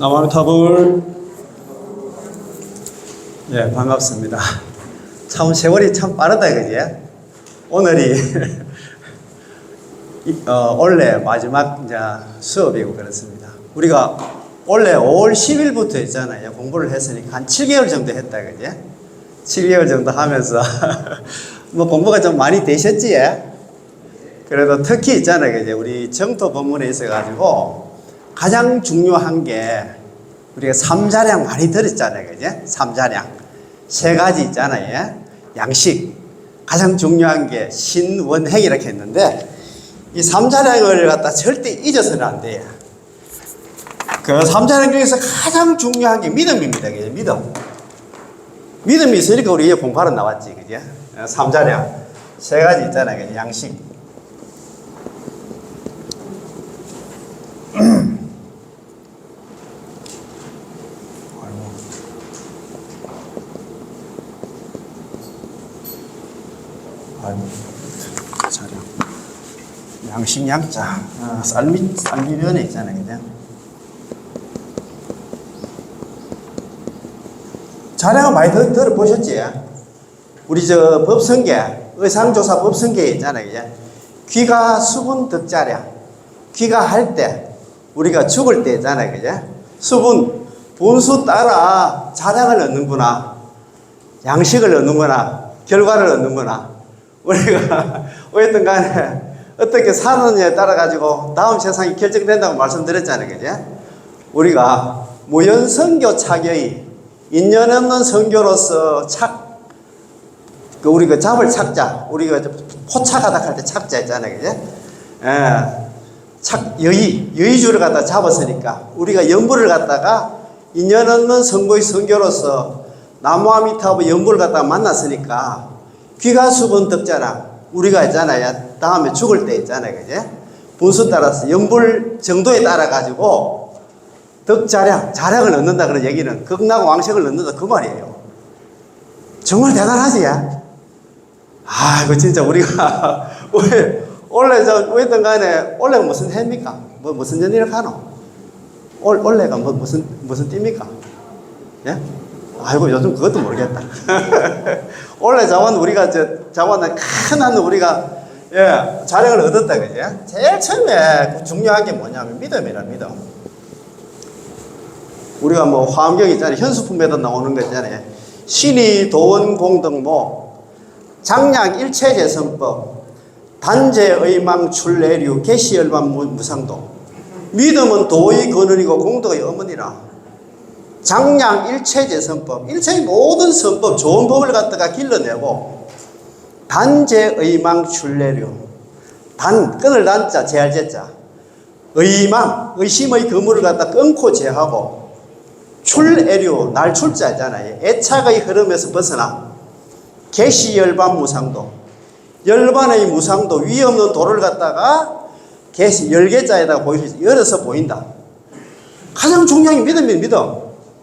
나무탑을 예, 반갑습니다. 참 세월이 참 빠르다 그지? 오늘이 원래 마지막 이제 수업이고 그렇습니다. 우리가 원래 5월 10일부터 했잖아요. 공부를 했으니까 한 7개월 정도 했다 그지? 7개월 정도 하면서 뭐 공부가 좀 많이 되셨지? 그래도 특히 있잖아요 그지? 우리 정토 본문에 있어가지고 가장 중요한 게 우리가 삼자량 많이 들었잖아요 그지? 삼자량 세 가지 있잖아요. 양식 가장 중요한 게 신원행 이렇게 했는데 이 삼자량을 갖다 절대 잊어서는 안 돼요. 그 삼자량 중에서 가장 중요한 게 믿음입니다. 그죠? 믿음이 있으니까 우리 공부하러 나왔지. 그죠? 삼자량 세 가지 있잖아요. 그죠? 양식 양식 양자 쌀미면에 있잖아요 그죠? 자랑은 많이 들어보셨지? 우리 저 법성계 의상조사 법성계에 있잖아요 그죠? 귀가 수분 덕자량 귀가 할 때 우리가 죽을 때 있잖아요 그죠? 수분 분수 따라 자량을 얻는구나 양식을 얻는구나 결과를 얻는구나 우리가 어쨌든 간에 어떻게 사느냐에 따라 가지고 다음 세상이 결정된다고 말씀드렸잖아요 그죠? 우리가 무연선교 착의 인연 없는 선교로서 우리가 잡을 착자 우리가 포착하다 할 때 착자 있잖아요 그죠? 여의주를 갖다 잡았으니까 우리가 연부를 갖다가 인연 없는 선교로서 나무아미타불 연부를 갖다가 만났으니까 귀가수분 덕자랑 우리가 있잖아요. 다음에 죽을 때 있잖아요. 그죠? 분수 따라서 연불 정도에 따라 가지고 자량을 얻는다 그런 얘기는 극락 왕생을 얻는다 그 말이에요. 정말 대단하지? 이거 진짜 우리가 원래 어쨌든 간에 원래가 무슨 해입니까? 무슨 연일을 가노? 원래가 무슨 띠입니까? 예? 아이고 요즘 그것도 모르겠다. 원래 자원 우리가 자원은 큰 한 우리가 자량을 얻었다 그지? 제일 처음에 중요한 게 뭐냐면 믿음이라 믿음. 우리가 뭐 화엄경 있잖아요. 현수품에도 나오는 거 있잖아요. 신이 도원 공덕모 장량 일체재성법 단재의망 출내류 개시열반 무상도 믿음은 도의 근원이고 공덕의 어머니라. 장량 일체재성법 일체의 모든 선법 좋은 법을 갖다가 길러내고 단재의망 출내류 끈을 단자 제할제자 의망 의심의 그물을 갖다 끊고 제하고 출애류 날출자 있잖아요. 애착의 흐름에서 벗어나 개시열반 무상도 열반의 무상도 위 없는 도를 갖다가 개시 열개자에다가 열어서 보인다. 가장 중요한 게 믿음입니다.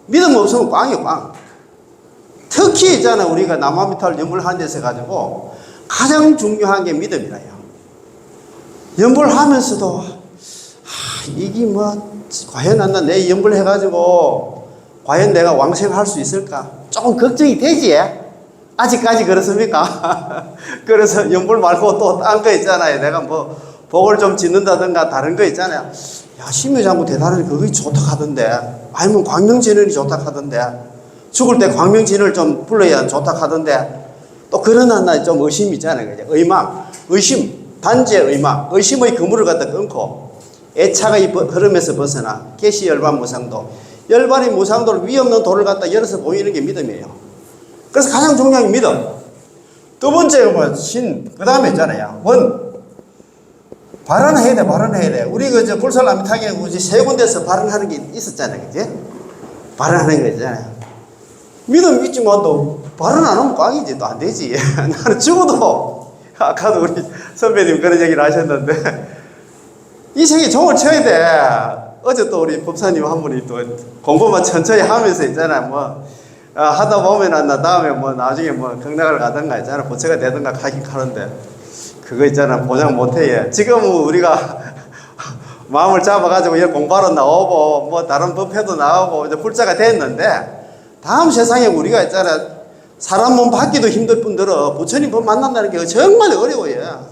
믿음 없으면 꽝이에요, 꽝. 특히 있잖아, 우리가 나무아미타불 연불하는 데서 가지고 가장 중요한 게 믿음이라요. 연불하면서도, 이게 과연 내 연불해가지고, 과연 내가 왕생할 수 있을까? 조금 걱정이 되지? 아직까지 그렇습니까? 그래서 연불 말고 또 딴 거 있잖아요. 내가 복을 좀 짓는다든가 다른 거 있잖아요. 심유장구 대단하니 그게 좋다 하던데 아니면 광명진원이 좋다 하던데 죽을 때 광명진원을 좀 불러야 좋다 하던데 또 그런 하나 좀 의심이 있잖아요. 그죠? 의심, 단지의 의심의 그물을 갖다 끊고 애착의 흐름에서 벗어나 개시열반 무상도 열반의 무상도를 위 없는 도를 갖다 열어서 보이는 게 믿음이에요. 그래서 가장 중요한 게 믿음. 두 번째가 그 다음에 있잖아요. 발언해야 돼. 우리 불살라미탕에 세 군데서 발언하는 게 있었잖아요. 그지? 발언하는 거 있잖아요. 믿음 있지만 또 발언 안 하면 꽝이지. 또 안 되지. 나는 죽어도, 아까도 우리 선배님 그런 얘기를 하셨는데, 이 세계 종을 쳐야 돼. 어제 또 우리 법사님 한 분이 또 공부만 천천히 하면서 있잖아요. 하다 보면 다음에 나중에 경락을 가든가 있잖아. 보체가 되든가 하긴 하는데, 그거 있잖아 보장 못해. 지금 우리가 마음을 잡아가지고 여기 공부하러 나오고 뭐 다른 법회도 나오고 이제 불자가 됐는데 다음 세상에 우리가 있잖아 사람 몸 받기도 힘들 뿐더러 부처님 법 만난다는 게 정말 어려워요.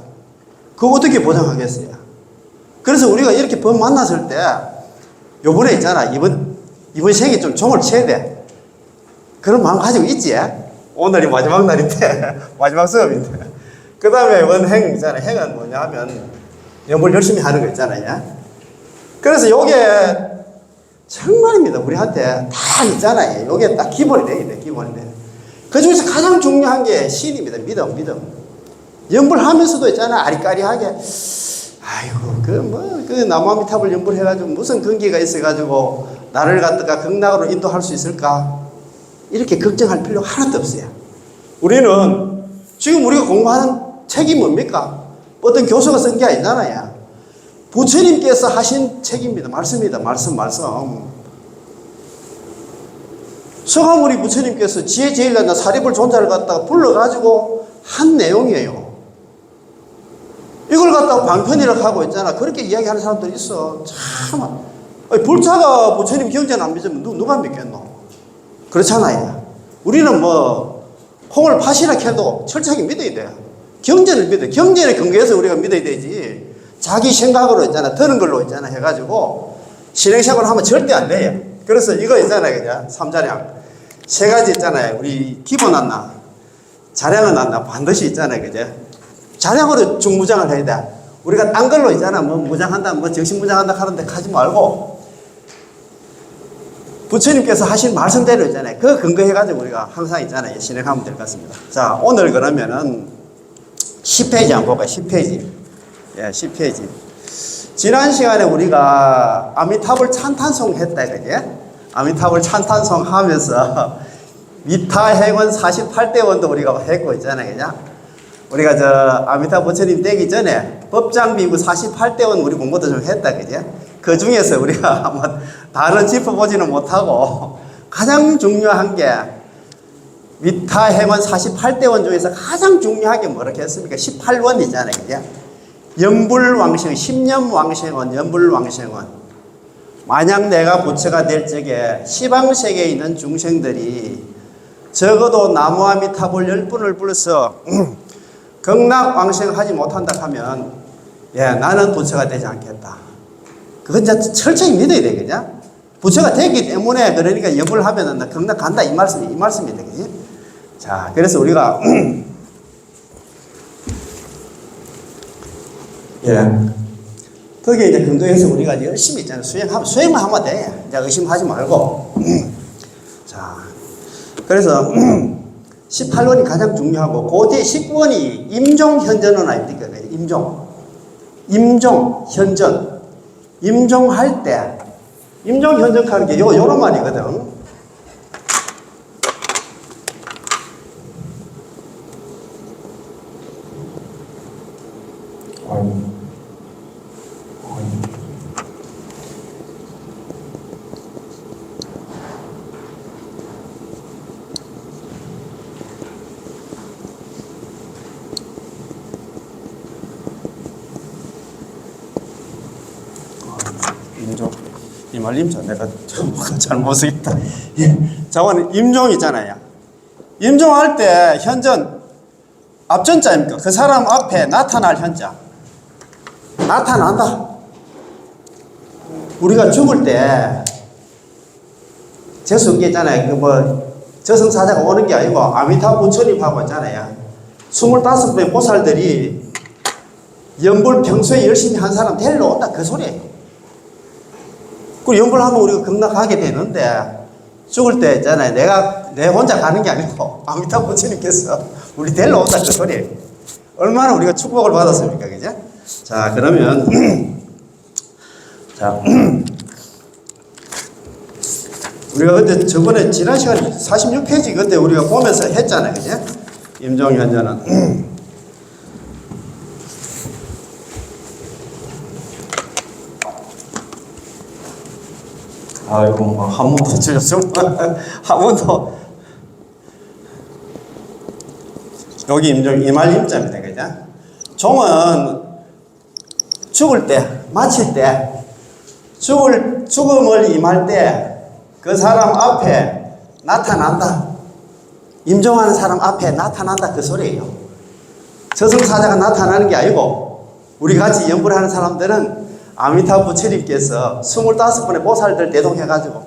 그거 어떻게 보장하겠어요? 그래서 우리가 이렇게 법 만났을 때 요번에 있잖아 이번 생에 좀 종을 쳐야 돼. 그런 마음 가지고 있지? 오늘이 마지막 날인데 마지막 수업인데 그 다음에 원행 있잖아. 행은 뭐냐 하면 연불 열심히 하는 거 있잖아요. 그래서 요게 정말입니다. 우리한테 다 있잖아요. 요게 딱 기본이 돼야 돼. 기본이 돼. 그 중에서 가장 중요한 게 신입니다. 믿음. 연불하면서도 있잖아. 아리까리하게 아이고 그 나무아미탑을 연불해가지고 무슨 근기가 있어가지고 나를 갖다가 극락으로 인도할 수 있을까? 이렇게 걱정할 필요가 하나도 없어요. 우리는 지금 우리가 공부하는 책이 뭡니까? 어떤 교수가 쓴 게 아니잖아요. 부처님께서 하신 책입니다. 말씀입니다. 말씀. 서가모니 부처님께서 지혜제일날 사리불 존자를 갖다가 불러가지고 한 내용이에요. 이걸 갖다가 방편이라고 하고 있잖아. 그렇게 이야기하는 사람들이 있어. 참. 불자가 부처님 경전 안 믿으면 누가 믿겠노? 그렇잖아요. 우리는 뭐 콩을 팥이라 해도 철저하게 믿어야 돼요. 경전을 믿어요. 경전에 근거해서 우리가 믿어야 되지. 자기 생각으로 있잖아. 드는 걸로 있잖아. 해가지고 실행생활을 하면 절대 안 돼요. 그래서 이거 있잖아요. 그냥 삼자량. 세 가지 있잖아요. 우리 기본 안나, 자량은 안나 반드시 있잖아요. 그죠? 자량으로 중무장을 해야 돼. 우리가 딴 걸로 있잖아. 뭐 무장한다, 뭐 정신무장한다 하는데 하지 말고 부처님께서 하신 말씀대로 있잖아요. 그 근거해가지고 우리가 항상 있잖아요. 진행하면 될 것 같습니다. 자, 오늘 그러면은 10페이지 한번 볼까요? 10페이지. 예, 10페이지. 지난 시간에 우리가 아미타불 찬탄송 했다, 그지? 아미타불 찬탄송 하면서 미타행원 48대원도 우리가 했고 있잖아요, 그죠? 우리가 저 아미타 부처님 되기 전에 법장비구 48대원 우리 공부도 좀 했다, 그죠? 그 중에서 우리가 한번 다른 짚어보지는 못하고 가장 중요한 게 미타행원 48대원 중에서 가장 중요하게 뭐라고 했습니까? 18원이잖아요, 그죠? 연불왕생, 10년 왕생원, 연불왕생원. 만약 내가 부처가 될 적에 시방세계에 있는 중생들이 적어도 나무아미타불 10분을 불러서 극락왕생하지 못한다 하면 나는 부처가 되지 않겠다. 그건 진짜 철저히 믿어야 되겠냐? 부처가 되기 때문에 그러니까 연불 하면은 나 극락 간다 이 말씀이 되겠지? 자, 그래서 우리가 거기에 이제 근거해서 우리가 열심히 있잖아요. 수행만 하면 돼. 이제 의심하지 말고. 자, 그래서 18원이 가장 중요하고, 그 뒤에 19원이 임종현전은 아닙니까? 임종현전. 임종할 때, 임종현전 하는 게 요런 말이거든. 이말림자 내가 잘못 읽다. 자원 임종 있잖아요. 임종할 때 현전 앞전자입니까? 그 사람 앞에 나타날 현자. 나타난다. 우리가 죽을 때 재수께 있잖아요. 그 뭐 저승사자가 오는 게 아니고 아미타 부처님하고 있잖아요. 25배 보살들이 연불 평소에 열심히 한 사람 데리러 온다 그 소리예요. 그 연불하면 우리가 극락하게 되는데 죽을 때 있잖아요. 내 혼자 가는 게 아니고 아미타 부처님께서 우리 데리러 온다 그 소리예요. 얼마나 우리가 축복을 받았습니까, 그죠? 자, 그러면 자 우리가 그때 저번에 지난 시간에 46페이지 그때 우리가 보면서 했잖아요, 그죠? 임종현전은 아이고, 뭐, 한 번 더 틀렸어. 한 번 더. 여기 이말 임자입니다. 그죠? 종은 죽을 때, 마칠 때, 죽음을 임할 때 그 사람 앞에 나타난다. 임종하는 사람 앞에 나타난다. 그 소리예요. 저승사자가 나타나는 게 아니고 우리 같이 연불 하는 사람들은 아미타부 부처님께서 25번의 보살들 대동해가지고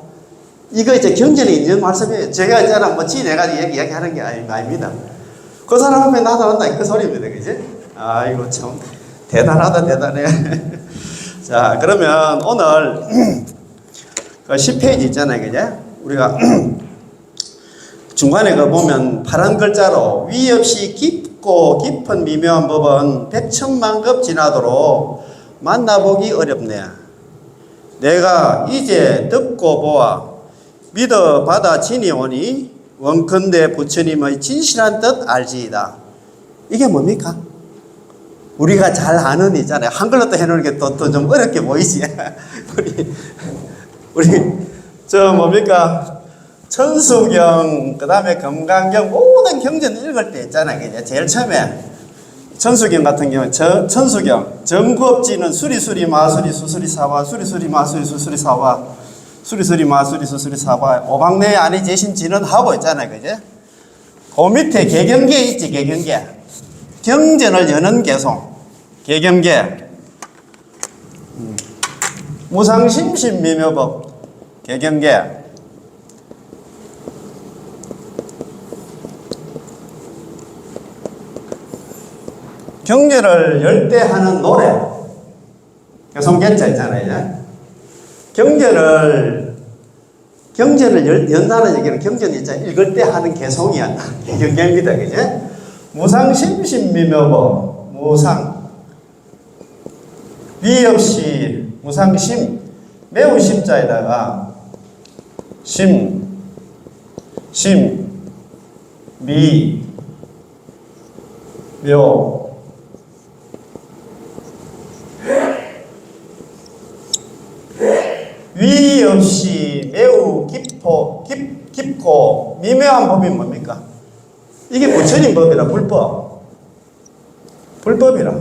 이거 이제 경전에 있는 말씀이에요. 제가 있잖아 뭐 지내가지고 이야기하는 게 아닙니다. 그 사람 앞에 나타난다. 그 소리입니다. 그지? 아이고 참 대단하다 대단해. 자 그러면 오늘 그 10페이지 있잖아요. 그죠? 우리가 중간에 그 보면 파란 글자로 위 없이 깊고 깊은 미묘한 법은 백천만급 지나도록 만나보기 어렵네. 내가 이제 듣고 보아 믿어 받아 지니오니 원컨대 부처님의 진실한 뜻 알지이다. 이게 뭡니까? 우리가 잘 아는 있잖아요. 한글로 또 해놓는 게 또 좀 어렵게 보이지. 우리 저 뭡니까? 천수경 그 다음에 금강경 모든 경전 읽을 때 있잖아요. 그죠? 제일 처음에 천수경 같은 경우는 천수경 정구업지는 수리수리 마수리 수수리 사와 수리수리 마수리 수수리 사와 수리수리 마수리 수수리 사와 오방내 안에 계신 지는 하고 있잖아요. 그죠? 그 밑에 개경계 있지. 개경계 경전을 여는 개송 개경계 무상심신미묘법 개경계 경전을 열 때 하는 노래 개송견자 있잖아요. 경전을 연다는 얘기는 경전 있잖아요. 읽을 때 하는 개송이야. 개경계입니다. 그죠? 무상심신미묘법 무상 위 없이 무상심 매우 심자에다가 미 묘 위 없이 매우 깊고 미묘한 법이 뭡니까? 이게 부처님 법이라 불법이라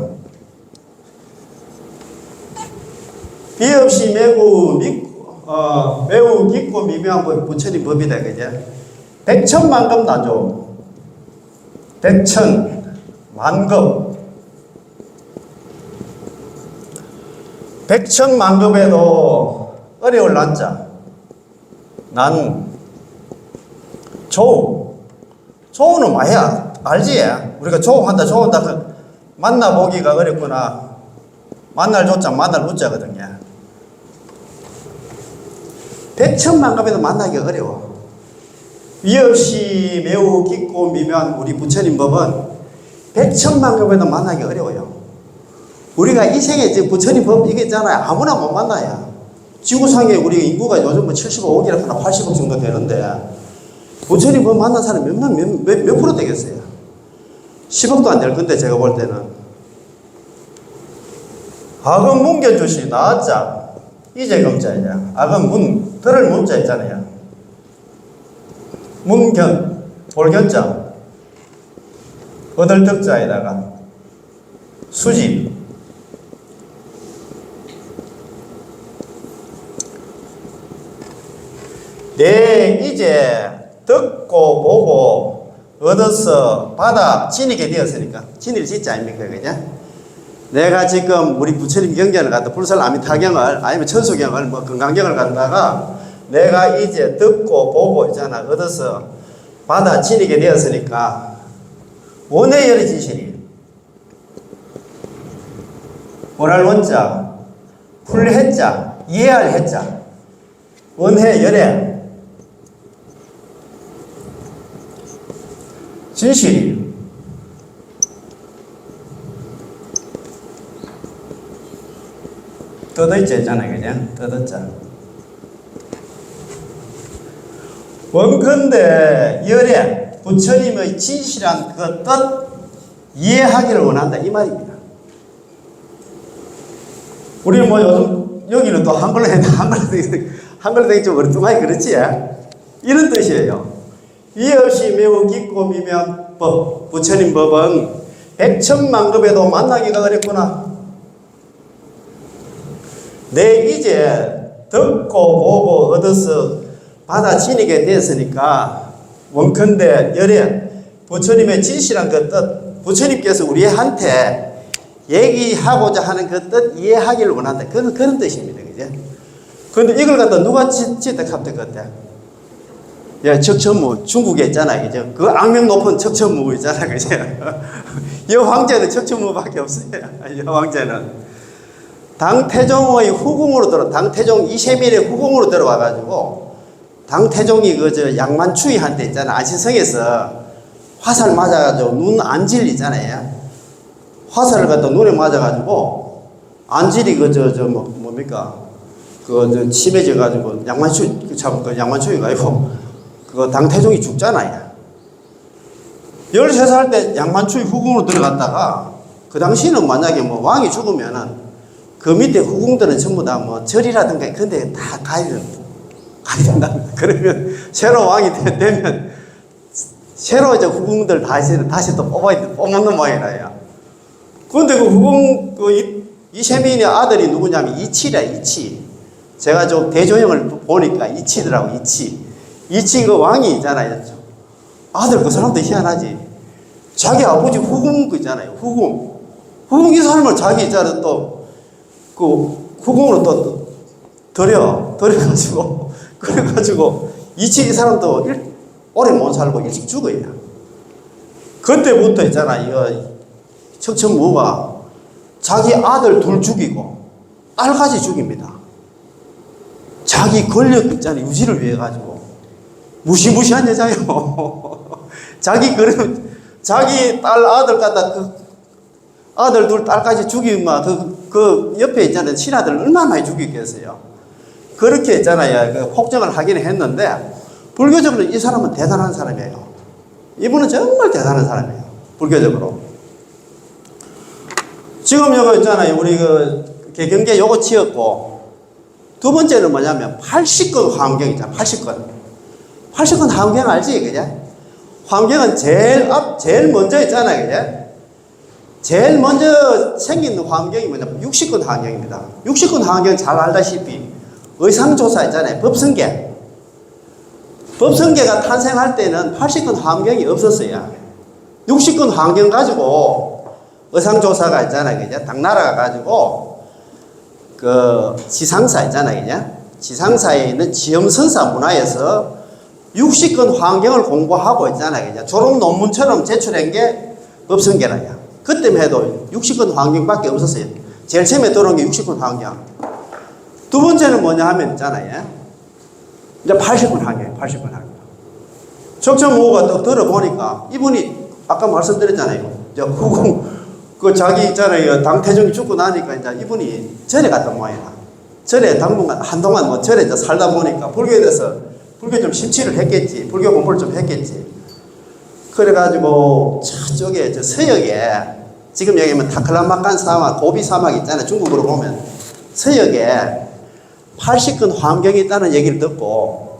위 없이 매우 깊고 미묘한 법이 부처님 법이다. 그죠? 백천만급 나죠. 백천만급 백천만급에도 어려울 난자 난 조우는 뭐야? 알지? 우리가 조우한다 만나보기가 어렵구나. 만날 조자 만날 우자거든요. 백천만급에도 만나기가 어려워. 위 없이 매우 깊고 미묘한 우리 부처님 법은 백천만급에도 만나기 어려워요. 우리가 이 생에 지금 부처님 법 이게 있잖아요. 아무나 못 만나요. 지구상에 우리 인구가 요즘 뭐 75억이라거나 80억 정도 되는데 부처님 법 만난 사람이 몇 프로 되겠어요? 10억도 안 될 건데 제가 볼 때는 악은 문견주시 나왔자 이제 검자이냐 악은 들을 문자 있잖아요. 문견 볼견자 얻을 덕자에다가 수지 내 이제 듣고 보고 얻어서 받아 지니게 되었으니까 지니를 짓지 아닙니까? 그죠? 내가 지금 우리 부처님 경전을 갖다 불설 아미타경을 아니면 천수경을 뭐 건강경을 갖다가 내가 이제 듣고 보고 있잖아 얻어서 받아 지니게 되었으니까 원해열의 진실이 원할 원자 풀해자 이해할 해자 원해열의 진실이 떠들자 있잖아요. 그냥 떠들자 원컨대 열에 부처님의 진실한 그 뜻 이해하기를 원한다 이 말입니다. 우리 뭐 요즘 여기는 또 한글로 했는데 한글로 되게 좀 어렵더만 그렇지? 이런 뜻이에요. 위 없이 매우 깊고 미묘한 법, 부처님 법은 백천만급에도 만나기가 어렵구나. 내 이제 듣고 보고 얻어서 받아지니게 되었으니까 원컨대 열에 부처님의 진실한 그 뜻, 부처님께서 우리한테 얘기하고자 하는 그 뜻 이해하기를 원한다. 그런 뜻입니다. 그죠? 그런데 이걸 갖다 누가 지떡합니까, 그때? 예, 척천무, 중국에 있잖아요. 그죠? 그 악명 높은 척천무 있잖아요. 그죠? 여황제는 척천무밖에 없어요. 여황제는. 당태종의 후궁으로 당태종 이세민의 후궁으로 들어와가지고, 당태종이 양만추이한테 있잖아요. 안시성에서 화살 맞아가지고 눈 안질 있잖아요. 화살을 갖다 눈에 맞아가지고, 안질이 뭡니까? 심해져가지고, 양만추이가 아니고, 당태종이 죽잖아요. 13살 때 양만추이 후궁으로 들어갔다가, 그 당시는 만약에 왕이 죽으면은, 그 밑에 후궁들은 전부 다 절이라든가, 근데 다 가야 된다. 그러면, 새로 왕이 되면, 새로 이제 후궁들 다시 또 뽑는 모양이라요. 그런데 그 후궁, 이세민의 아들이 누구냐면 이치라, 이치. 제가 좀 대조형을 보니까 이치더라고, 이치. 이치 그 왕이 있잖아요. 아들 그 사람도 희한하지. 자기 아버지 후궁 그 있잖아요. 후궁 이 사람을 자기 있잖아요. 또, 후궁으로 또 들여가지고, 그래가지고, 이치 이 사람도 오래 못 살고 일찍 죽어요. 그때부터 있잖아. 이거 척천무가 자기 아들 둘 죽이고 딸까지 죽입니다. 자기 권력 있잖아요. 유지를 위해 가지고 무시무시한 여자예요. 자기 딸 아들 갖다 아들 둘 딸까지 죽이면 그 옆에 있잖아요. 친아들 얼마나 많이 죽이겠어요. 그렇게 있잖아요. 폭정을 하기는 했는데. 불교적으로 이 사람은 대단한 사람이에요. 이분은 정말 대단한 사람이에요. 불교적으로. 지금 여기 있잖아요. 우리 개경계 요거 치었고, 두 번째는 뭐냐면 80권 화엄경 있잖아. 80권 화엄경 알지? 그죠? 화엄경은 제일 먼저 있잖아요. 그죠? 제일 먼저 생긴 화엄경이 뭐냐면 60권 화엄경입니다. 60권 화엄경 잘 알다시피 의상조사 있잖아요. 법성계가 탄생할 때는 80권 화엄경이 없었어요. 60권 화엄경 가지고 의상조사가 있잖아요. 그죠? 당나라가 가지고 지상사 있잖아요. 그죠? 지상사에 있는 지엄선사 문화에서 60권 화엄경을 공부하고 있잖아요. 그죠? 졸업 논문처럼 제출한 게 법성계라요. 그때만 해도 60권 화엄경밖에 없었어요. 제일 처음에 들어온 게 60권 화엄경. 두 번째는 뭐냐 하면 있잖아요. 이제 80권 화엄경이에요. 80권 화엄경. 척천무가 또 들어보니까 이분이 아까 말씀드렸잖아요. 이제 후궁 자기 있잖아요. 당태종이 죽고 나니까 이제 이분이 절에 갔던 모양이다. 절에 당분간 한동안 절에 이제 살다 보니까 불교에 대해서 불교 좀 심취를 했겠지. 불교 공부를 좀 했겠지. 그래가지고 저쪽에 서역에 지금 여기면 타클라마칸 사막, 고비 사막 있잖아요. 중국으로 보면 서역에 80권 화엄경이 있다는 얘기를 듣고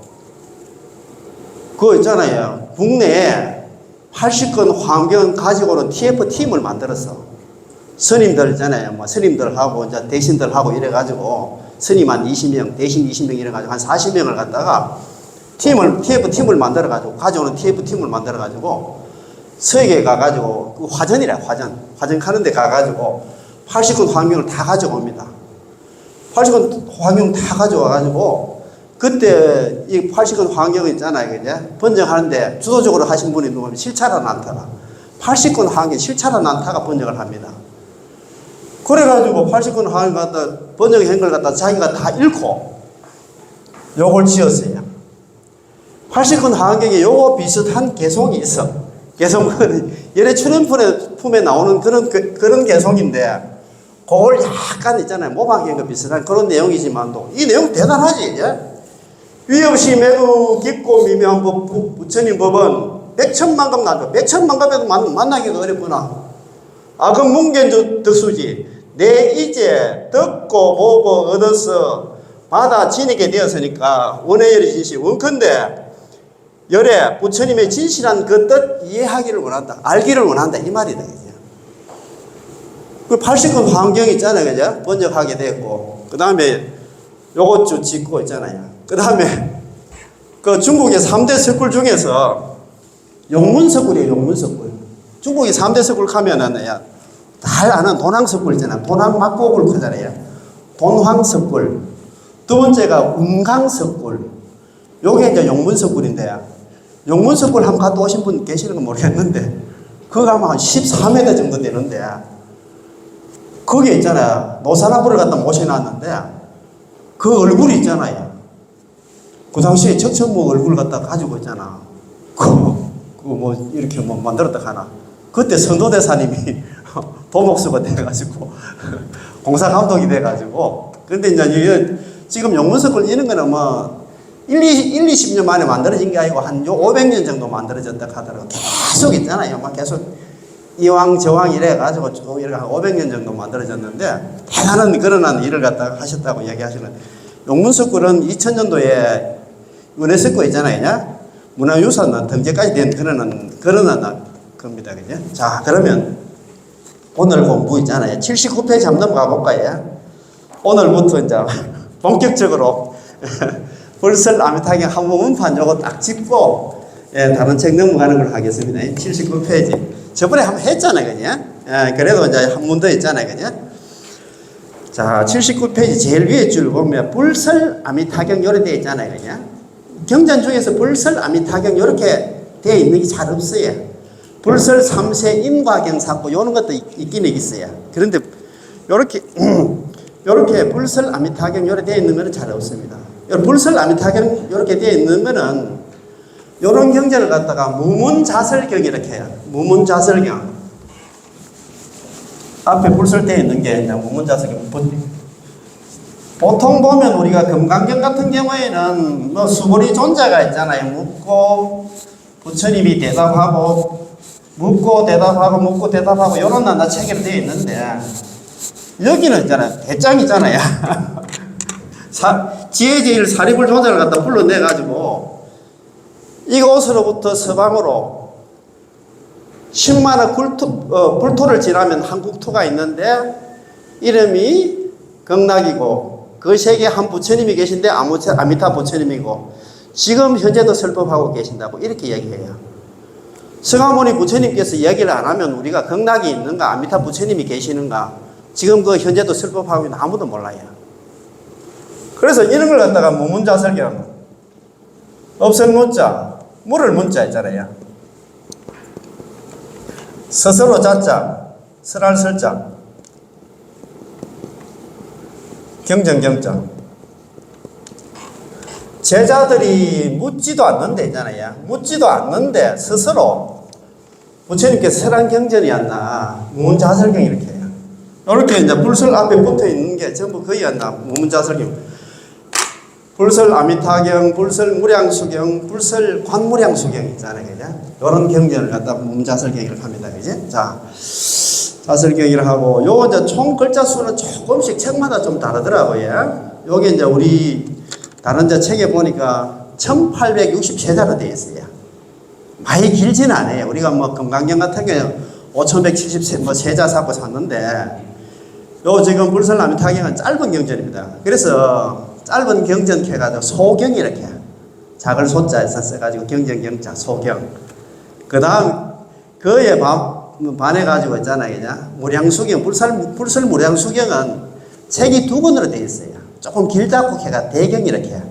그거 있잖아요. 국내에 80권 화엄경 가지고는 TF팀을 만들었어. 스님들 있잖아요. 스님들하고 이제 대신들하고 이래가지고 스님 한 20명, 대신 20명 이래가지고 한 40명을 갖다가 TF팀을 만들어가지고 가져오는 TF팀을 만들어가지고 서역에 가가지고 그 화전 가는 데 가가지고 80권 화엄경을 다 가져옵니다. 80권 화엄경 다 가져와가지고 그때 이 80권 화엄경 있잖아요. 그죠? 번역하는데 주도적으로 하신 분이 누구냐면 실차라 난타라. 80권 화엄경 실차라 난타가 번역을 합니다. 그래가지고 80권 화엄경 갖다 번역한 걸 갖다 자기가 다 읽고 요걸 지었어요. 80권 화엄경에 요거 비슷한 개송이 있어. 개송은 예래 출연품에 나오는 그런 개송인데 그걸 약간 있잖아요. 모방한 거 비슷한 그런 내용이지만도 이 내용 대단하지. 예? 위없이 매우 깊고 미묘한 부처님 법은 백천만급 나죠. 백천만급에도 만나기가 어렵구나. 악은 뭉견 득수지. 내 이제 듣고 보고 얻어서 받아지니게 되었으니까 원해열이 진실 원컨대 열에 부처님의 진실한 그 뜻 이해하기를 원한다. 알기를 원한다. 이 말이다. 그 80권 화엄경 있잖아요. 그죠? 번역하게 됐고. 그 다음에 요것 쭉 짓고 있잖아요. 그 다음에 그 중국의 3대 석굴 중에서 용문석굴이에요. 용문석굴. 중국의 3대 석굴 가면은 잘 아는 돈황석굴 있잖아요. 돈황 막고굴 크잖아요. 돈황석굴. 두 번째가 운강석굴. 요게 이제 용문석굴인데, 용문석굴 한번 갔다 오신 분 계시는 건 모르겠는데, 그거 가면 한 14m 정도 되는데, 거기에 있잖아요. 노사나부를 갖다 모셔놨는데, 그 얼굴이 있잖아요. 그 당시에 척천무 얼굴 갖다 가지고 있잖아. 뭐, 이렇게 뭐 만들었다 하나. 그때 선도대사님이 도목수가 돼가지고, 공사 감독이 돼가지고, 근데 이제 지금 용문석굴 이런 거는 뭐, 20년 만에 만들어진 게 아니고 한 500년 정도 만들어졌다 하더라고요. 계속 있잖아요. 막 계속 이왕 저왕 이래가지고 쭉 이렇게 한 500년 정도 만들어졌는데 대단한 그런 일을 갖다가 하셨다고 얘기하시는. 용문석굴은 2000년도에 유네스코 있잖아요. 문화유산 등재까지 된 그런 겁니다. 그죠? 자, 그러면 오늘 공부 있잖아요. 79페이지 한번 넘어가 볼까요? 오늘부터 이제 본격적으로 불설 아미타경 한 부분판 요거 딱 짚고, 다른 책 넘어가는 걸 하겠습니다. 79페이지. 저번에 한번 했잖아요, 그냥. 그래도 이제 한 문 더 있잖아요, 그냥. 자, 79페이지 제일 위에 줄 보면 불설 아미타경 요래 되어 있잖아요, 그냥. 경전 중에서 불설 아미타경 요렇게 되어 있는 게 잘 없어요. 불설 3세 임과경사고 요런 것도 있긴 있어요. 그런데 요렇게 불설 아미타경 요래 되어 있는 거는 잘 없습니다. 불설 아미타경 이렇게 되어 있는 거는 이런 경전을 갖다가 무문자설경 이렇게 해요. 무문자설경. 앞에 불설 되어 있는 게 무문자설경. 보통 보면 우리가 금강경 같은 경우에는 뭐 수고리 존자가 있잖아요. 묻고 부처님이 대답하고 묻고 대답하고 묻고 대답하고 이런 나 체계로 되어 있는데 여기는 있잖아요. 대짱이잖아요. 지혜제일 사리불 조자를 갖다 불러내가지고 이곳으로부터 서방으로 10만원 불토를 지나면 한국토가 있는데 이름이 극락이고 그 세계에 한 부처님이 계신데 아미타 부처님이고 지금 현재도 설법하고 계신다고 이렇게 얘기해요. 서가모니 부처님께서 얘기를 안 하면 우리가 극락이 있는가 아미타 부처님이 계시는가 지금 그 현재도 설법하고 있는 아무도 몰라요. 그래서 이런 걸 갖다가 무문자설경, 없을 문자, 물을 문자 있잖아요. 스스로 자자, 설할 설자, 경전 경자. 제자들이 묻지도 않는데 있잖아요. 묻지도 않는데 스스로 부처님께서 설한 경전이 었나 무문자설경 이렇게 해요. 이렇게 이제 불설 앞에 붙어 있는 게 전부 거의 었나 무문자설경. 불설 아미타경, 불설 무량수경, 불설 관무량수경 있잖아요. 그죠? 이런 경전을 갖다 무문자설경이라고 합니다. 그죠? 자, 자설경이라고 하고, 요 이제 총 글자 수는 조금씩 책마다 좀 다르더라고요. 요게 이제 우리 다른 이제 책에 보니까 1863자로 되어 있어요. 많이 길지는 않아요. 우리가 뭐 금강경 같은 경우는 5170 뭐 세자 사고 샀는데, 요 지금 불설 아미타경은 짧은 경전입니다. 그래서 짧은 경전 해가지고 소경 이렇게 작을 소자에서 써가지고 경전 경자 소경. 그 다음 그에 반해가지고 있잖아요, 그죠? 무량수경 불설 무량수경은 책이 두 권으로 되어 있어요. 조금 길다고 해가 대경 이렇게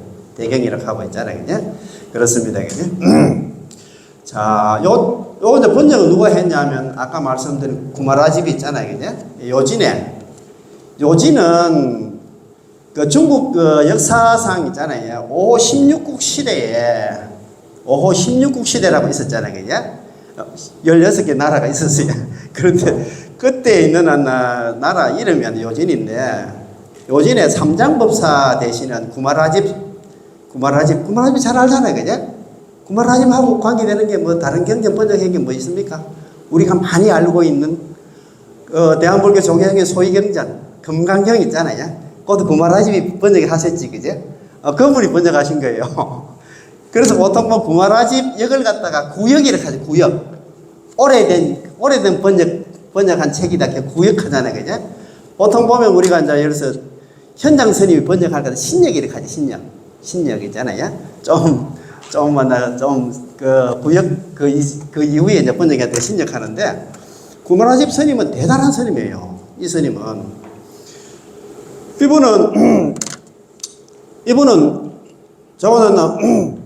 하고 있잖아요, 그죠? 그렇습니다, 그죠? 자, 요 이제 번역은 누가 했냐면 아까 말씀드린 구마라집이 있잖아요, 그죠? 요지는 그 중국 그 역사상 있잖아요. 5호 16국 시대라고 있었잖아요. 그죠? 16개 나라가 있었어요. 그런데 그때 있는 나라 이름이 요진인데 요진의 삼장법사 되시는 구마라집 잘 알잖아요. 그죠? 구마라집하고 관계되는 게 뭐 다른 경전 번역한 게 뭐 있습니까? 우리가 많이 알고 있는 대한불교 종교의 소위경전 금강경 있잖아요. 그것도 구마라집이 번역하셨지, 그죠? 그분이 번역하신 거예요. 그래서 보통 뭐 구마라집 역을 갖다가 구역이라고 하죠, 구역. 오래된 번역한 책이다, 이렇게 구역하잖아요, 그죠? 보통 보면 우리가 이제 예를 들어서 현장 스님이 번역할 때 신역 이렇게 하지, 신역. 신역 있잖아요. 그 이후에 이제 번역할 때 신역하는데, 구마라집 스님은 대단한 스님이에요. 이 스님은. 이분은, 저거는,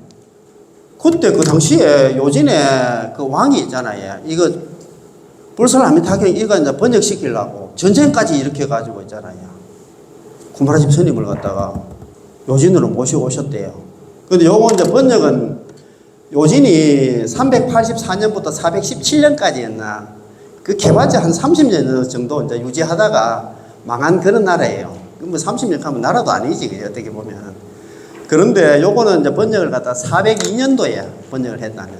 그때 그 당시에 요진에 그 왕이 있잖아요. 이거, 불설라미타경 이거 이제 번역시키려고 전쟁까지 일으켜가지고 있잖아요. 구마라집 스님을 갖다가 요진으로 모셔오셨대요. 근데 요거 이제 번역은 요진이 384년부터 417년까지였나. 그 개발자 한 30년 정도 이제 유지하다가 망한 그런 나라예요. 뭐 30년 하면 나라도 아니지, 그게 어떻게 보면. 그런데 요거는 이제 번역을 갖다 402년도에 번역을 했다는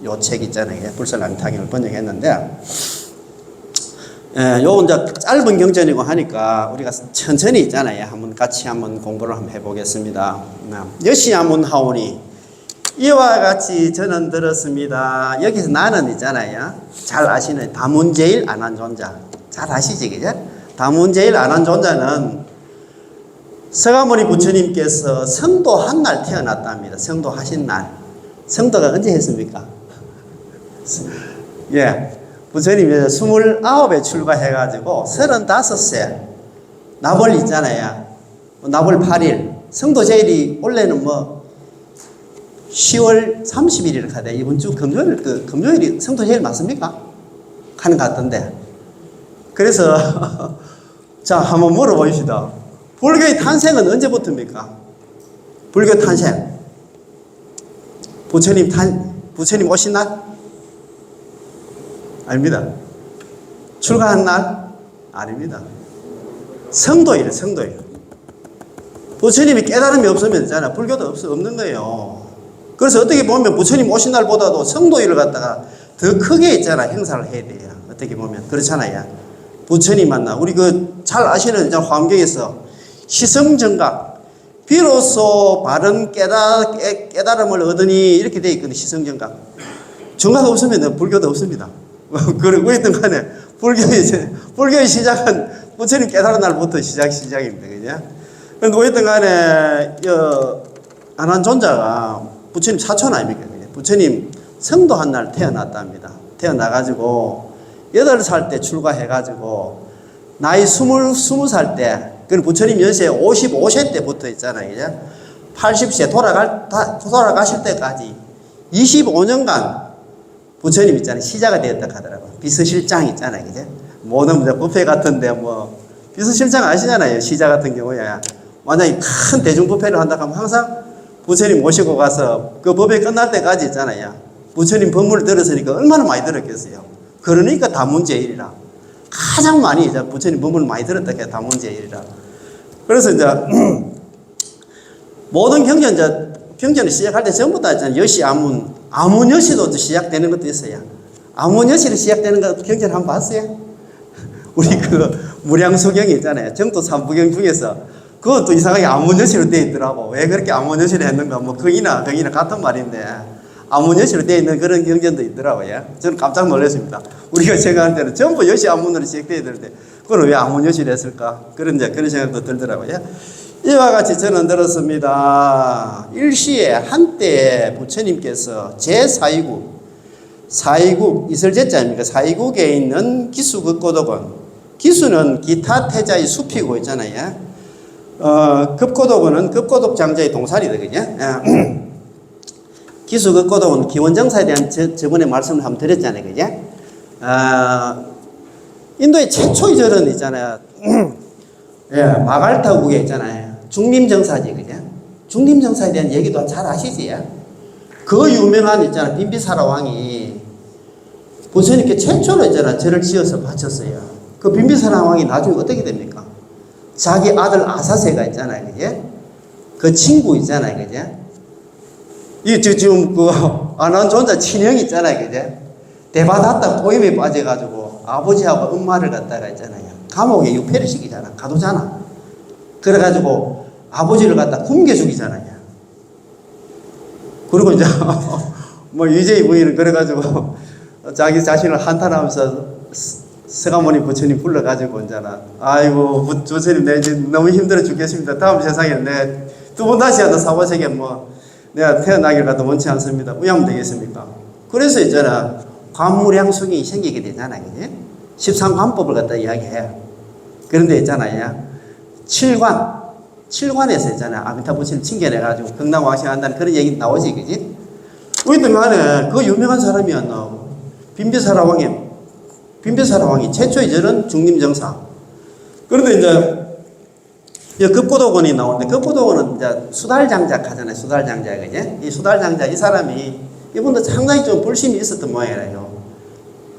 요 책 있잖아요. 불설라미타경을 번역했는데, 요건 이제 짧은 경전이고 하니까 우리가 천천히 있잖아요. 같이 한번 공부를 한번 해보겠습니다. 여시야문 하오니 이와 같이 저는 들었습니다. 여기서 나는 있잖아요. 잘 아시는 다문제일 안한존자. 잘 아시지, 그죠? 다문제일 안한존자는 서가모니 부처님께서 성도한 날 태어났답니다. 성도하신 날. 성도가 언제 했습니까? 예. 부처님이 29에 출가해가지고 35세 나벌 있잖아요. 나벌 8일. 성도제일이 원래는 10월 30일이라 하대. 이번 주 금요일, 금요일이 성도제일 맞습니까? 하는 것 같던데. 그래서, 자, 한번 물어보십시다. 불교의 탄생은 언제부터입니까? 불교 탄생. 부처님 오신 날? 아닙니다. 출가한 날? 아닙니다. 성도일. 부처님이 깨달음이 없으면 있잖아. 불교도 없는 거예요. 그래서 어떻게 보면 부처님 오신 날보다도 성도일을 갖다가 더 크게 있잖아. 행사를 해야 돼요. 어떻게 보면. 그렇잖아요. 부처님 만나. 우리 잘 아시는 화엄경에서 시성정각. 비로소 바른 깨달음을 얻으니 이렇게 돼 있거든요. 시성정각. 정각 없으면 불교도 없습니다. 그리고 어쨌든 간에 불교의 시작은 부처님 깨달은 날부터 시작입니다. 그죠? 그런데 어쨌든 간에, 안한존자가 부처님 사촌 아닙니까? 부처님 성도한 날 태어났답니다. 태어나가지고, 8살 때 출가해가지고, 나이 20살 때, 그럼 부처님 연세 55세 때부터 있잖아요. 그죠? 80세 돌아가실 때까지 25년간 부처님 있잖아요. 시자가 되었다 하더라고요. 비서실장 있잖아요. 그죠? 모든 뷔페 같은데 비서실장 아시잖아요. 시자 같은 경우에. 만약에 큰 대중뷔페를 한다 하면 항상 부처님 모시고 가서 그 법회 끝날 때까지 있잖아요. 부처님 법문을 들었으니까 얼마나 많이 들었겠어요. 그러니까 다문제일이라. 가장 많이 이제 부처님 법문을 많이 들었다 해야 다문제일이라. 그래서 이제 모든 경전을 시작할 때 전부 다 있잖아요. 여시 아문 여시도 시작되는 것도 있어요. 아문 여시로 시작되는 거 경전 한번 봤어요? 우리 무량수경이 있잖아요. 정도 삼부경 중에서 그것도 이상하게 아문 여시로 되어 있더라고. 왜 그렇게 아문 여시로 했는가? 거기나 같은 말인데 아문 여시로 되어 있는 그런 경전도 있더라고요. 저는 깜짝 놀랐습니다. 우리가 생각할 때는 전부 여시 아문으로 시작되어야 되는데 그건 왜 아문 여시로 했을까? 그런 생각도 들더라고요. 이와 같이 저는 들었습니다. 일시에 한때 부처님께서 사이국 이설제자입니까? 사이국에 있는 기수급고독은, 기수는 기타 태자의 숲이고 있잖아요. 급고독은 급고독장자의 동산이거든요. 기수급고독은 기원정사에 대한 저번에 말씀을 한번 드렸잖아요. 그죠? 인도의 최초의 절은 있잖아요. 예, 마갈타국에 있잖아요. 중림정사지, 그죠? 중림정사에 대한 얘기도 잘 아시지? 그 유명한 있잖아. 빈비사라 왕이 부처님께 최초로 있잖아. 절을 지어서 바쳤어요. 그 빈비사라 왕이 나중에 어떻게 됩니까? 자기 아들 아사세가 있잖아요. 그죠? 그 친구 있잖아요. 그죠? 지금 안한존자 친형 있잖아요. 그죠? 대바다tta 고임에 빠져가지고 아버지하고 엄마를 갖다가 있잖아요. 감옥에 유폐를 시키잖아. 가두잖아. 그래가지고 아버지를 갖다 굶겨 죽이잖아요. 그리고 이제 이재희 부인은 그래가지고 자기 자신을 한탄하면서 서가모니 부처님 불러가지고 이제는 아이고 부처님 내 지금 너무 힘들어 죽겠습니다. 다음 세상에 내 두 번 다시 하다 사후세계 뭐 내가 태어나길 가도 원치 않습니다. 왜하면 되겠습니까? 그래서 있잖아 관무량성이 생기게 되잖아요. 그지? 13관법을 갖다 이야기해. 그런데 있잖아요. 7관에서 있잖아 아미타 부처님 칭견해가지고 경남왕생한다는 그런 얘기 나오지. 그지? 어쨌든 간에 그 유명한 사람이었나 빈비사라 왕이 최초의 저런 중림정사. 그런데 이제 급고도건이 나오는데 급고도건은 이제 수달장작 하잖아요. 수달장작. 그지? 이 수달장작 이 사람이 이분도 상당히 좀 불신이 있었던 모양이에요.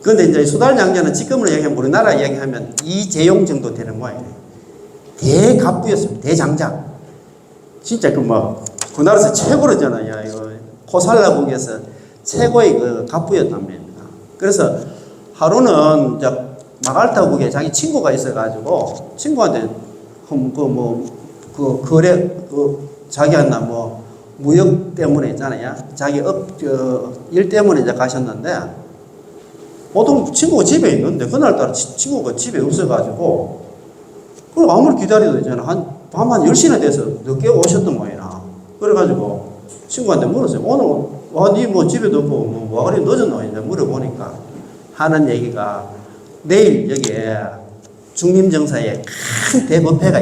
그런데 이제 수달장자는 지금으로 얘기하면 우리나라 이야기하면 이재용 정도 되는 모양이에요. 대갑부였습니다. 대장자. 진짜 그 나라에서 최고로잖아요. 이거 코살라국에서 최고의 그 갑부였단 말입니다. 그래서 하루는 이제 마갈타국에 자기 친구가 있어가지고 친구한테 자기한테 무역 때문에 있잖아요. 자기 일 때문에 이제 가셨는데 보통 친구가 집에 있는데 그날따라 친구가 집에 없어가지고 그걸 아무리 기다려도 있잖아 밤 한 10시나 돼서 늦게 오셨던 모양이라. 그래가지고 친구한테 물었어요. 오늘 니 집에도 없고 와 그리 늦었노? 이제 물어보니까 하는 얘기가 내일 여기에 중림정사에 큰 대법회가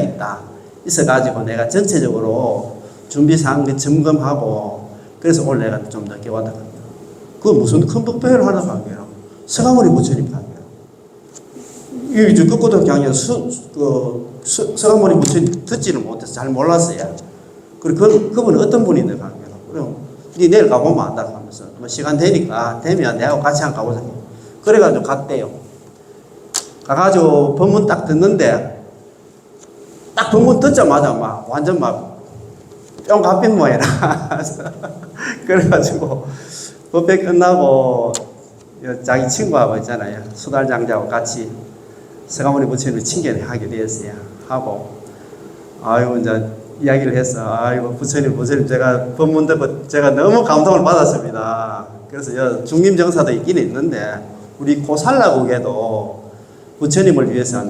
있어가지고 내가 전체적으로 준비사항 점검하고 그래서 오늘 내가 좀 늦게 왔다 갑니다. 그 무슨 큰 법회를 하나 관계라. 서가모니 부처님 관계라. 이 끝고등학교 아니라 서가모니 부처님 듣지를 못해서 잘 몰랐어요. 그리고 그분은 어떤 분인데 관계라. 그럼 니 내일 가보면 안다 하면서 시간 되면 내가 같이 한번 가보자. 그래가지고 갔대요. 가가지고 법문 딱 듣는데 딱 법문 듣자마자 완전 뿅 갚인 모양이라. 그래가지고 법회 끝나고 자기 친구하고 있잖아요. 수달장자하고 같이 서가모니 부처님을 칭견하게 되었어요. 하고 아이고 이제 이야기를 해서 아이고 부처님 제가 법문 듣고 제가 너무 감동을 받았습니다. 그래서 중림정사도 있긴 있는데 우리 고살라국에도 부처님을 위해서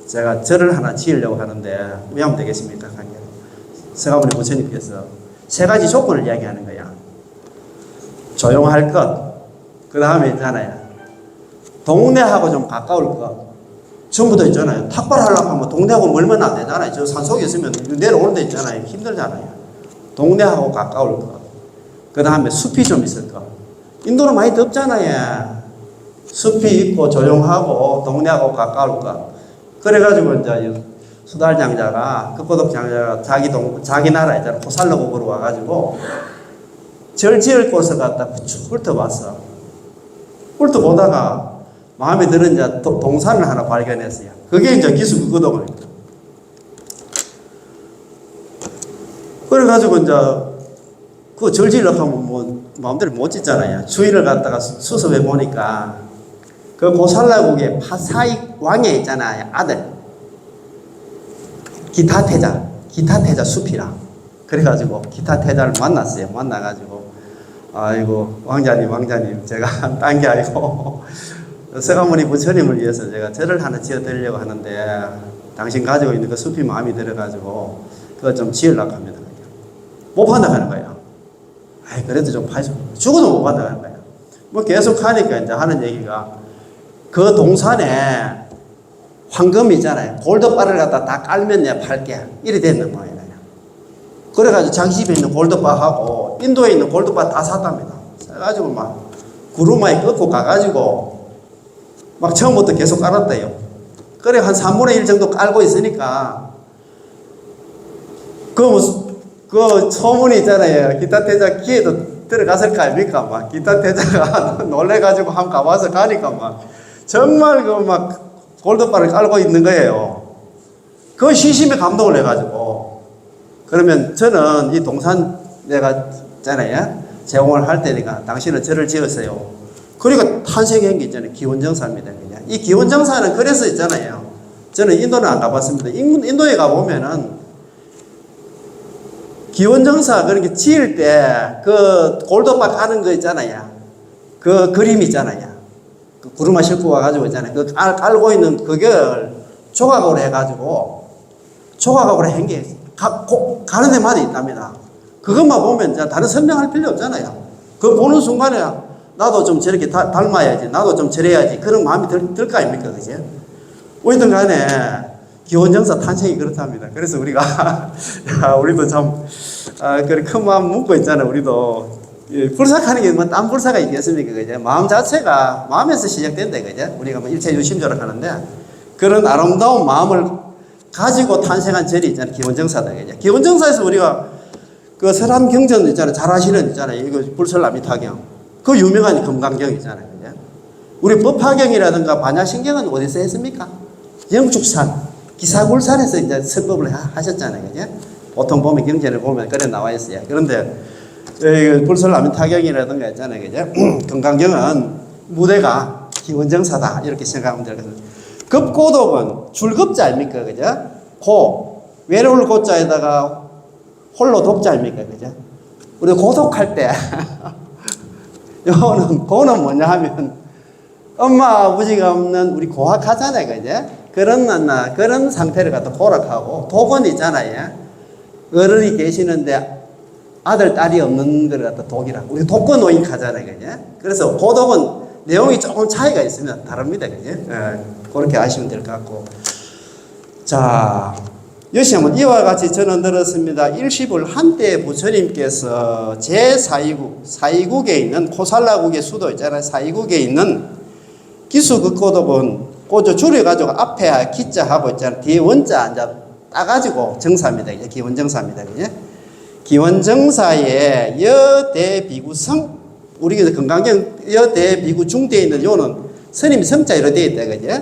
제가 절을 하나 지으려고 하는데 왜 하면 되겠습니까? 서가모니 부처님께서 세 가지 조건을 이야기하는 거야. 조용할 것, 그 다음에 있잖아요. 동네하고 좀 가까울 것. 전부 다 있잖아요. 탁발하려고 하면 동네하고 멀면 안 되잖아요. 저 산속에 있으면 내려오는 데 있잖아요. 힘들잖아요. 동네하고 가까울 것. 그 다음에 숲이 좀 있을 것. 인도는 많이 덥잖아요. 숲이 있고 조용하고 동네하고 가까울 것. 그래가지고 이제 수달장자가 급고독장자가 자기 나라 있잖아. 고살라국으로 와가지고 절 지을 곳을 갖다 훑어봤어. 훑어보다가 마음에 드는 이제 동산을 하나 발견했어요. 그게 이제 기수급고독입니다. 그래가지고 이제 그 절 지으려고 하면 마음대로 못 짓잖아요. 주인을 갖다가 수습해 보니까 그 고살라국의 파사익 왕에 있잖아요. 아들. 기타태자 숲이라. 그래가지고 기타태자를 만났어요. 만나가지고 아이고 왕자님 제가 딴 게 아니고 서가모니 부처님을 위해서 제가 절을 하나 지어드리려고 하는데 당신 가지고 있는 그 숲이 마음에 들어가지고 그거 좀 지으려고 합니다. 못 판다고 거예요. 아이 그래도 좀 파죠. 죽어도 못 판다고 거예요. 계속 하니까 이제 하는 얘기가 그 동산에 황금이 있잖아요. 골드바를 갖다 다 깔면 내가 팔게. 이래 됐는 거예요. 그래가지고 자기 집에 있는 골드바하고 인도에 있는 골드바 다 샀답니다. 그래가지고 구루마에 꺾고 가가지고 처음부터 계속 깔았대요. 그래 한 3분의 1 정도 깔고 있으니까 그 소문이 있잖아요. 기타태자 귀에도 들어갔을 거 아닙니까? 기타태자가 놀래가지고 한번 가봐서 가니까 정말 골드바를 깔고 있는 거예요. 그 시심에 감동을 해가지고 그러면 저는 이 동산 내가 있잖아요. 제공을 할 테니까 당신은 절을 지었어요. 그러니까 탄생한 게 있잖아요. 기원정사입니다. 그냥. 이 기원정사는 그래서 있잖아요. 저는 인도는 안 가봤습니다. 인도에 가보면은 기원정사 그렇게 지을 때 그 골드바 까는 거 있잖아요. 그 그림 있잖아요. 그 구루마 싣고 와가지고 있잖아요. 그 깔고 있는 그걸 조각으로 해가지고 조각으로 한 게 가는 데마다 있답니다. 그것만 보면 다른 설명할 필요 없잖아요. 그거 보는 순간에 나도 좀 저렇게 닮아야지, 나도 좀 저래야지, 그런 마음이 들 거 아닙니까? 그죠? 어쨌든 간에 기원정사 탄생이 그렇답니다. 그래서 우리가 우리도 참 그런 큰 마음 묻고 있잖아요. 우리도 불삭하는 게 뭐 딴 불사가 있겠습니까? 그죠? 마음 자체가 마음에서 시작된다. 그죠? 우리가 뭐 일체유심조라 하는데 그런 아름다운 마음을 가지고 탄생한 절이 있잖아요. 기원정사다. 그죠? 기원정사에서 우리가 그 설암경전 있잖아요. 잘 아시는 있잖아요. 이거 불설남이타경. 그 유명한 금강경 있잖아요. 그죠? 우리 법화경이라든가 반야신경은 어디서 했습니까? 영축산, 기사굴산에서 이제 설법을 하셨잖아요. 그죠? 보통 보면 경전을 보면 그래 나와 있어요. 그런데 불설남이타경이라든가 있잖아요. 그죠? 금강경은 무대가 기원정사다. 이렇게 생각하면 되거든요. 급고독은 줄급자 아닙니까? 그죠? 외로울 고자에다가 홀로 독자 아닙니까? 그죠? 우리 고독할 때, 고는 뭐냐 하면, 엄마, 아버지가 없는 우리 고학하잖아요. 그죠? 그런 상태를 갖다 고락하고, 독은 있잖아요. 어른이 계시는데 아들, 딸이 없는 걸 갖다 독이라. 우리 독거노인 하잖아요. 그죠? 그래서 고독은 내용이 조금 차이가 있습니다. 다릅니다. 그죠? 그렇게 아시면 될 것 같고. 자, 여시하면 이와 같이 저는 들었습니다. 일시불 한때 부처님께서 사이국에 있는 코살라국의 수도 있잖아요. 사이국에 있는 기수극고독은 꼬저 줄여가지고 앞에 기자하고 있잖아요. 뒤에 원자 앉아 따가지고 정사입니다. 이제 기원정사입니다. 그죠? 기원정사에 여대비구성, 우리 건강경 여대비구 중대에 있는 요는 스님 성자 이렇게 되어 있다. 그죠?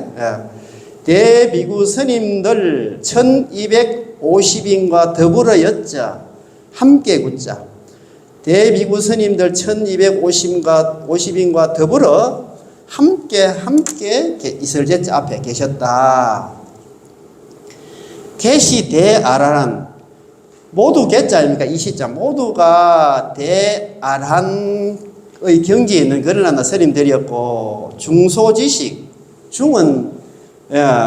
대비구 스님들 1250인과 더불어 였자 함께 굳자. 대비구 스님들 1250인과 더불어 함께 이설제자 앞에 계셨다. 계시 대아라한 모두 개자 아닙니까? 이 시자 모두가 대아란의 경지에 있는 그러나 스님들이었고, 중소지식, 중은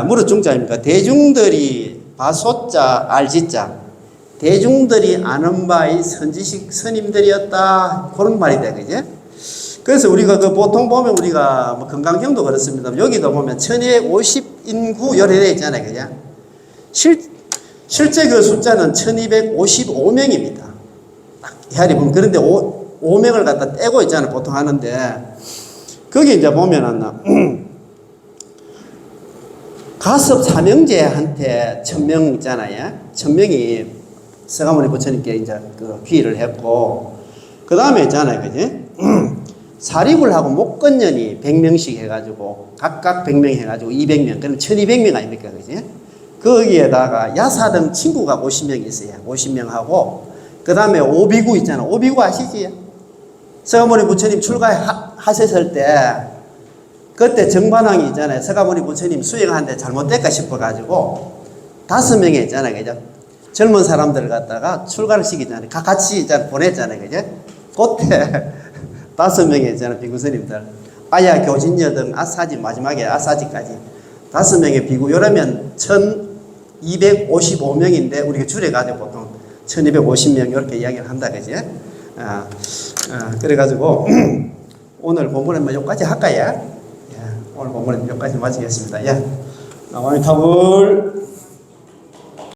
무릇 중자입니까? 대중들이 바소자 알지자, 대중들이 아는 바의 선지식 스님들이었다. 그런 말이다. 그죠? 그래서 우리가 보통 보면 우리가 뭐 건강경도 그렇습니다. 여기도 보면 1250인구 요래되어 있잖아요. 그죠? 실제 그 숫자는 1255명입니다. 딱 헤아리 보면. 그런데 5명을 갖다 떼고 있잖아요. 보통 하는데. 거기 이제 보면은, 가섭 사명제한테 1000명 있잖아요. 1000명이 서가모니 부처님께 이제 그 귀의를 했고, 그 다음에 있잖아요. 그지? 사리굴하고 목건년이 100명씩 해가지고, 각각 100명 해가지고 200명. 그럼 1200명 아닙니까? 그지? 거기에다가 야사등 친구가 50명 있어요. 50명 하고, 그 다음에 오비구 있잖아. 오비구 아시지? 서가모니 부처님 출가하셨을 때, 그때 정반왕이 있잖아요. 서가모니 부처님 수행하는데 잘못될까 싶어가지고 5명이 있잖아요. 그죠? 젊은 사람들을 갖다가 출가를 시키잖아요. 같이 있잖아요. 보냈잖아요. 그죠? 그때 5명이 있잖아요. 비구스님들. 아야, 교진여 등 아사지, 마지막에 아사지까지 5명의 비구. 이러면 1255명인데 우리가 줄여가지고 보통 1250명 이렇게 이야기를 한다. 그죠? 그래가지고 오늘 본문은 뭐 여기까지 할까요? 오늘 본문은 여기까지 마치겠습니다. 예. 나와미 타불.